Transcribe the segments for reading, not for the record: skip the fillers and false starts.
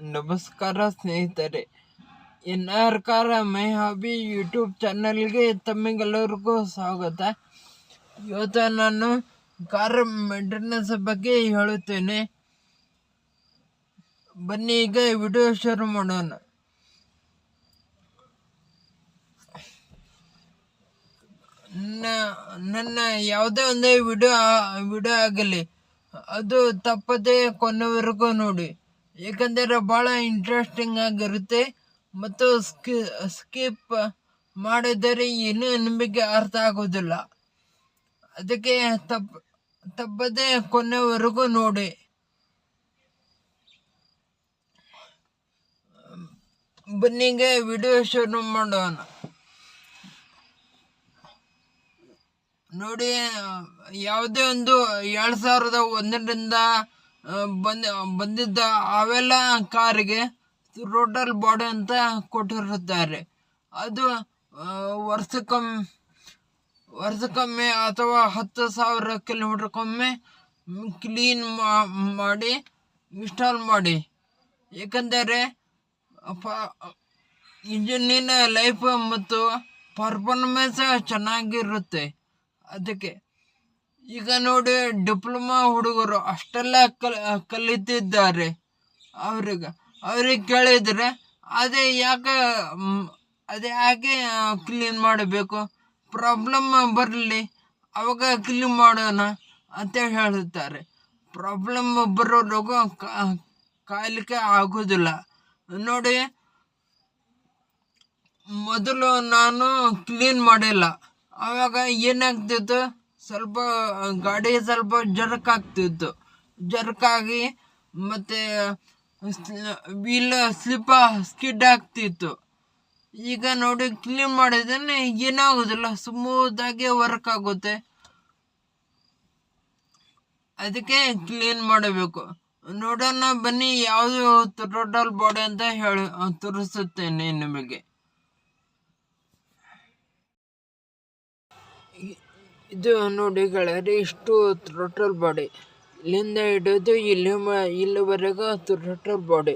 ನಮಸ್ಕಾರ ಸ್ನೇಹಿತರೆ, NR ಕಾರ ಮೈ ಹಾಬಿ ಯೂಟ್ಯೂಬ್ ಚಾನಲ್ಗೆ ತಮಗೆಲ್ಲರಿಗೂ ಸ್ವಾಗತ. ಇವತ್ತು ನಾನು ಕಾರ್ ಮೇಂಟೆನೆನ್ಸ್ ಬಗ್ಗೆ ಹೇಳುತ್ತೇನೆ. ಬನ್ನಿ ಈಗ ವಿಡಿಯೋ ಶುರು ಮಾಡೋಣ. ನನ್ನ ಯಾವುದೇ ಒಂದೇ ವಿಡಿಯೋ ಆಗಲಿ ಅದು ತಪ್ಪದೆ ಕೊನೆವರೆಗೂ ನೋಡಿ, ಏಕೆಂದರೆ ಭಾಳ ಇಂಟ್ರೆಸ್ಟಿಂಗ್ ಆಗಿರುತ್ತೆ. ಮತ್ತು ಸ್ಕಿಪ್ ಮಾಡಿದರೆ ಏನೂ ನಿಮಗೆ ಅರ್ಥ ಆಗೋದಿಲ್ಲ. ಅದಕ್ಕೆ ತಪ್ಪದೆ ಕೊನೆವರೆಗೂ ನೋಡಿ. ಬನ್ನಿಗೆ ವಿಡಿಯೋ ಶುರು ಮಾಡೋಣ. ನೋಡಿ, ಯಾವುದೇ ಒಂದು 2001ರಿಂದ ಬಂದಿದ್ದ ಅವೆಲ್ಲ ಕಾರಿಗೆ ರೋಟಲ್ ಬಾಡಿ ಅಂತ ಕೊಟ್ಟಿರುತ್ತಾರೆ. ಅದು ವರ್ಷಕ್ಕೊಮ್ಮೆ ಅಥವಾ 10,000 ಕಿಲೋಮೀಟರ್ಗೊಮ್ಮೆ ಕ್ಲೀನ್ ಮಾಡಿ ಇನ್ಸ್ಟಾಲ್ ಮಾಡಿ. ಏಕೆಂದರೆ ಇಂಜಿನಿನ ಲೈಫ್ ಮತ್ತು ಪರ್ಫಾರ್ಮೆನ್ಸ್ ಚೆನ್ನಾಗಿರುತ್ತೆ. ಅದಕ್ಕೆ ಈಗ ನೋಡಿ, ಡಿಪ್ಲೊಮಾ ಹುಡುಗರು ಅಷ್ಟೆಲ್ಲ ಕಲಿತಿದ್ದಾರೆ. ಅವ್ರಿಗೆ ಕೇಳಿದರೆ ಅದೇ ಯಾಕೆ ಕ್ಲೀನ್ ಮಾಡಬೇಕು, ಪ್ರಾಬ್ಲಮ್ ಬರಲಿ ಅವಾಗ ಕ್ಲೀನ್ ಮಾಡೋಣ ಅಂತ ಹೇಳುತ್ತಾರೆ. ಪ್ರಾಬ್ಲಮ್ ಬರೋವರೆಗೂ ಕಾಯಲಿಕ್ಕೆ ಆಗೋದಿಲ್ಲ. ನೋಡಿ, ಮೊದಲು ನಾನು ಕ್ಲೀನ್ ಮಾಡಿಲ್ಲ. ಆವಾಗ ಏನಾಗ್ತಿತ್ತು, ಸ್ವಲ್ಪ ಗಾಡಿ ಸ್ವಲ್ಪ ಜರ್ಕಾಗಿ ಮತ್ತು ವೀಲ್ ಸ್ಕಿಡ್ ಆಗ್ತಿತ್ತು. ಈಗ ನೋಡಿ, ಕ್ಲೀನ್ ಮಾಡಿದ್ರೆ ಏನಾಗೋದಿಲ್ಲ, ಸ್ಮೂತಾಗಿ ವರ್ಕ್ ಆಗುತ್ತೆ. ಅದಕ್ಕೆ ಕ್ಲೀನ್ ಮಾಡಬೇಕು. ನೋಡೋಣ ಬನ್ನಿ, ಯಾವುದು ಟೋಟಲ್ ಬಾಡಿ ಅಂತ ತೋರಿಸುತ್ತೇನೆ ನಿಮಗೆ. ಇದು ನೋಡಿ ಗೆಳೆಯರೆ, ಇಷ್ಟು ಟೋಟಲ್ ಬಾಡಿ, ಇಲ್ಲಿಂದ ಹಿಡಿದು ಇಲ್ಲಿವರೆಗೂ ಟೋಟಲ್ ಬಾಡಿ.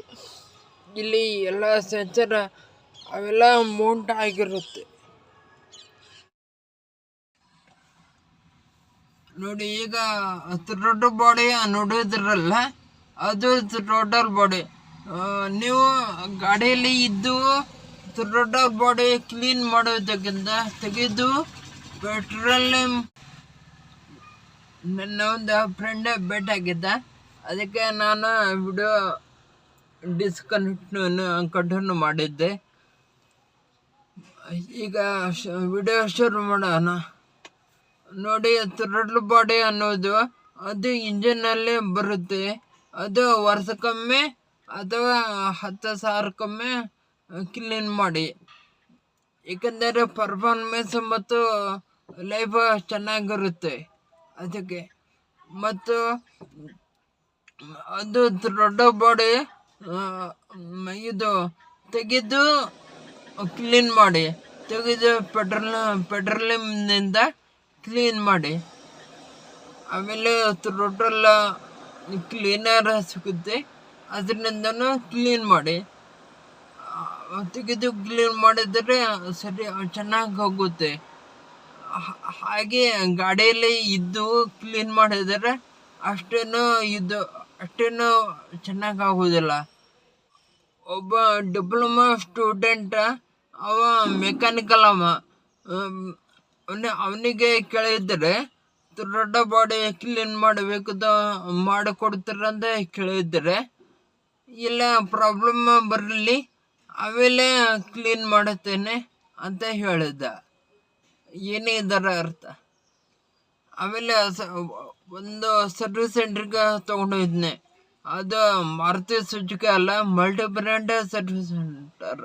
ಇಲ್ಲಿ ಎಲ್ಲ ಸೆನ್ಸರ್ ಅವೆಲ್ಲ ಮೌಂಟ್ ಆಗಿರುತ್ತೆ. ನೋಡಿ, ಈಗ ಟೋಟಲ್ ಬಾಡಿ ನೋಡಿದ್ರಲ್ಲ, ಅದು ಟೋಟಲ್ ಬಾಡಿ. ನೀವು ಗಾಡಿಯಲ್ಲಿ ಇದ್ದು ಟೋಟಲ್ ಬಾಡಿ ಕ್ಲೀನ್ ಮಾಡೋದಕ್ಕಿಂತ ತೆಗೆದು ಪೆಟ್ರೋಲಿಯಂ, ನನ್ನ ಒಂದು ಫ್ರೆಂಡ್ ಭೇಟಿಯಾಗಿದ್ದ. ಅದಕ್ಕೆ ನಾನು ವಿಡಿಯೋ ಕಂಟಿನ್ಯೂ ಮಾಡಿದ್ದೆ. ಈಗ ವಿಡಿಯೋ ಶುರು ಮಾಡೋಣ. ನೋಡಿ, ಟೋಟಲ್ ಬಾಡಿ ಅನ್ನೋದು ಅದು ಇಂಜಿನಲ್ಲಿ ಬರುತ್ತೆ. ಅದು ವರ್ಷಕ್ಕೊಮ್ಮೆ ಅಥವಾ 10,000ಕ್ಕೊಮ್ಮೆ ಕ್ಲೀನ್ ಮಾಡಿ. ಏಕೆಂದರೆ ಪರ್ಫಾರ್ಮೆನ್ಸ್ ಮತ್ತು ಲೈಫ್ ಚೆನ್ನಾಗಿರುತ್ತೆ. ಅದಕ್ಕೆ ಮತ್ತು ಅದು ದೊಡ್ಡ ಬಾಡಿ ಇದು ತೆಗೆದು ಕ್ಲೀನ್ ಮಾಡಿ, ತೆಗೆದು ಪೆಟ್ರೋಲಿಯಂನಿಂದ ಕ್ಲೀನ್ ಮಾಡಿ. ಆಮೇಲೆ ಟೋಟಲ್ ಕ್ಲೀನರ್ ಸಿಗುತ್ತೆ, ಅದರಿಂದನೂ ಕ್ಲೀನ್ ಮಾಡಿ. ತೆಗೆದು ಕ್ಲೀನ್ ಮಾಡಿದರೆ ಸರಿ ಚೆನ್ನಾಗಿ ಹೋಗುತ್ತೆ. ಹಾಗೆ ಗಾಡಿಯಲ್ಲಿ ಇದ್ದು ಕ್ಲೀನ್ ಮಾಡಿದರೆ ಅಷ್ಟೇನು ಚೆನ್ನಾಗಿ ಆಗೋದಿಲ್ಲ. ಒಬ್ಬ ಡಿಪ್ಲೊಮಾ ಸ್ಟೂಡೆಂಟ್, ಅವ ಮೆಕ್ಯಾನಿಕಲ್ ಅವನಿಗೆ ಕೇಳಿದರೆ ದೊಡ್ಡ ಬಾಡಿ ಕ್ಲೀನ್ ಮಾಡಬೇಕು ಮಾಡಿಕೊಡ್ತಾರಂತ ಕೇಳಿದರೆ, ಇಲ್ಲ ಪ್ರಾಬ್ಲಮ್ ಬರಲಿ ಆಮೇಲೆ ಕ್ಲೀನ್ ಮಾಡುತ್ತೇನೆ ಅಂತ ಹೇಳಿದ್ದ. ಏನೇ ಇದರ ಅರ್ಥ. ಆಮೇಲೆ ಒಂದು ಸರ್ವಿಸ್ ಸೆಂಟ್ರಿಗೆ ತೊಗೊಂಡೋಗಿದ್ನೆ. ಅದು ಮಾರುತಿ ಸುಜುಕಿ ಅಲ್ಲ, ಮಲ್ಟಿ ಬ್ರ್ಯಾಂಡ್ ಸರ್ವಿಸ್ ಸೆಂಟರ್,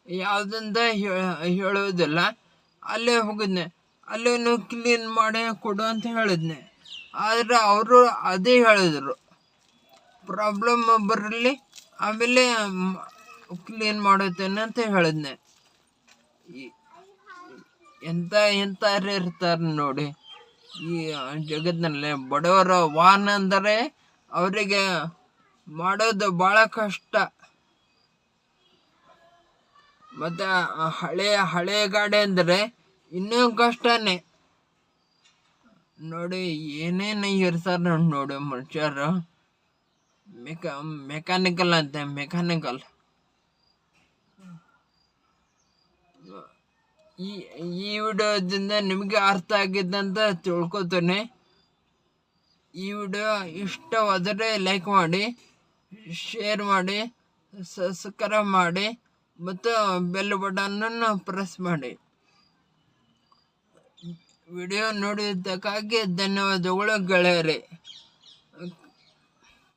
ಯಾವುದಂತ ಹೇಳೋದಿಲ್ಲ. ಅಲ್ಲೇ ಹೋಗಿದ್ನೆ. ಅಲ್ಲೇನು ಕ್ಲೀನ್ ಮಾಡಿ ಕೊಡು ಅಂತ ಹೇಳಿದ್ನೆ. ಆದರೆ ಅವರು ಅದೇ ಹೇಳಿದರು, ಪ್ರಾಬ್ಲಮ್ ಬರಲಿ ಆಮೇಲೆ ಕ್ಲೀನ್ ಮಾಡುತ್ತೇನೆ ಅಂತ ಹೇಳಿದ್ನೆ. ಎಂಥವ್ರು ಇರ್ತಾರೆ ನೋಡಿ ಈ ಜಗತ್ತಿನಲ್ಲಿ. ಬಡವರ ವಾಹನ ಅಂದರೆ ಅವರಿಗೆ ಮಾಡೋದು ಭಾಳ ಕಷ್ಟ. ಮತ್ತು ಹಳೆ ಗಾಡಿ ಅಂದರೆ ಇನ್ನೂ ಕಷ್ಟನೇ. ನೋಡಿ ಏನೇನು ಇರ್ತಾರೆ ನೋಡಿ ಮನುಷ್ಯರು. ಮೆಕ್ಯಾನಿಕಲ್ ಅಂತೆ, ಮೆಕ್ಯಾನಿಕಲ್. ಈ ವಿಡಿಯೋದಿಂದ ನಿಮಗೆ ಅರ್ಥ ಆಗಿದೆ ಅಂತ ತಿಳ್ಕೊತೀನಿ. ಈ ವಿಡಿಯೋ ಇಷ್ಟವಾದರೆ ಲೈಕ್ ಮಾಡಿ, ಶೇರ್ ಮಾಡಿ, ಸಬ್ಸ್ಕ್ರೈಬ್ ಮಾಡಿ ಮತ್ತು ಬೆಲ್ ಬಟನನ್ನು ಪ್ರೆಸ್ ಮಾಡಿ. ವಿಡಿಯೋ ನೋಡಿದ್ದಕ್ಕಾಗಿ ಧನ್ಯವಾದಗಳು ಗೆಳೆಯರೇ.